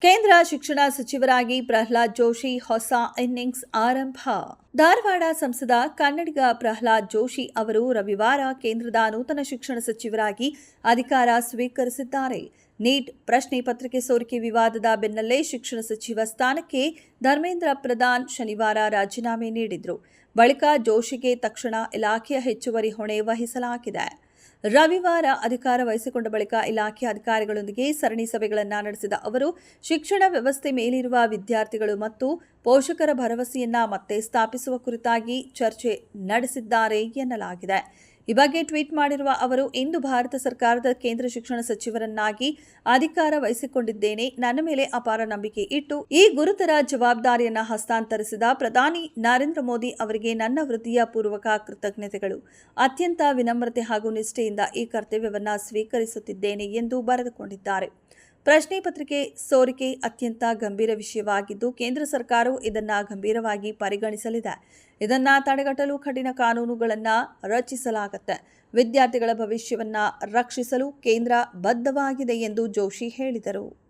ಕೇಂದ್ರ ಶಿಕ್ಷಣ ಸಚಿವರಾಗಿ ಪ್ರಹ್ಲಾದ್ ಜೋಶಿ ಹೊಸ ಇನ್ನಿಂಗ್ಸ್ ಆರಂಭ. ಧಾರವಾಡ ಸಂಸದ ಕನ್ನಡಿಗ ಪ್ರಹ್ಲಾದ್ ಜೋಶಿ ಅವರು ರವಿವಾರ ಕೇಂದ್ರದ ನೂತನ ಶಿಕ್ಷಣ ಸಚಿವರಾಗಿ ಅಧಿಕಾರ ಸ್ವೀಕರಿಸಿದ್ದಾರೆ. ನೀಟ್ ಪ್ರಶ್ನೆ ಪತ್ರಿಕೆ ಸೋರಿಕೆ ವಿವಾದದ ಬೆನ್ನಲ್ಲೇ ಶಿಕ್ಷಣ ಸಚಿವ ಸ್ಥಾನಕ್ಕೆ ಧರ್ಮೇಂದ್ರ ಪ್ರಧಾನ್ ಶನಿವಾರ ರಾಜೀನಾಮೆ ನೀಡಿದರು. ಬಳಿಕ ಜೋಶಿಗೆ ತಕ್ಷಣ ಇಲಾಖೆಯ ಹೆಚ್ಚುವರಿ ಹೊಣೆ ವಹಿಸಲಾಗಿದೆ. ರವಿವಾರ ಅಧಿಕಾರ ವಹಿಸಿಕೊಂಡ ಬಳಿಕ ಇಲಾಖೆ ಅಧಿಕಾರಿಗಳೊಂದಿಗೆ ಸರಣಿ ಸಭೆಗಳನ್ನು ನಡೆಸಿದ ಅವರು ಶಿಕ್ಷಣ ವ್ಯವಸ್ಥೆ ಮೇಲಿರುವ ವಿದ್ಯಾರ್ಥಿಗಳು ಮತ್ತು ಪೋಷಕರ ಭರವಸೆಯನ್ನ ಮತ್ತೆ ಸ್ಥಾಪಿಸುವ ಕುರಿತಾಗಿ ಚರ್ಚೆ ನಡೆಸಿದ್ದಾರೆ ಎನ್ನಲಾಗಿದೆ. ಈ ಬಗ್ಗೆ ಟ್ವೀಟ್ ಮಾಡಿರುವ ಅವರು, ಇಂದು ಭಾರತ ಸರ್ಕಾರದ ಕೇಂದ್ರ ಶಿಕ್ಷಣ ಸಚಿವರನ್ನಾಗಿ ಅಧಿಕಾರ ವಹಿಸಿಕೊಂಡಿದ್ದೇನೆ. ನನ್ನ ಮೇಲೆ ಅಪಾರ ನಂಬಿಕೆ ಇಟ್ಟು ಈ ಗುರುತರ ಜವಾಬ್ದಾರಿಯನ್ನು ಹಸ್ತಾಂತರಿಸಿದ ಪ್ರಧಾನಿ ನರೇಂದ್ರ ಮೋದಿ ಅವರಿಗೆ ನನ್ನ ಹೃದಯಪೂರ್ವಕ ಕೃತಜ್ಞತೆಗಳು. ಅತ್ಯಂತ ವಿನಮ್ರತೆ ಹಾಗೂ ನಿಷ್ಠೆಯಿಂದ ಈ ಕರ್ತವ್ಯವನ್ನು ಸ್ವೀಕರಿಸುತ್ತಿದ್ದೇನೆ ಎಂದು ಬರೆದುಕೊಂಡಿದ್ದಾರೆ. ಪ್ರಶ್ನೆ ಪತ್ರಿಕೆ ಸೋರಿಕೆ ಅತ್ಯಂತ ಗಂಭೀರ ವಿಷಯವಾಗಿದ್ದು, ಕೇಂದ್ರ ಸರ್ಕಾರವು ಇದನ್ನು ಗಂಭೀರವಾಗಿ ಪರಿಗಣಿಸಲಿದೆ. ಇದನ್ನು ತಡೆಗಟ್ಟಲು ಕಠಿಣ ಕಾನೂನುಗಳನ್ನು ರಚಿಸಲಾಗುತ್ತೆ. ವಿದ್ಯಾರ್ಥಿಗಳ ಭವಿಷ್ಯವನ್ನು ರಕ್ಷಿಸಲು ಕೇಂದ್ರ ಬದ್ಧವಾಗಿದೆ ಎಂದು ಜೋಶಿ ಹೇಳಿದರು.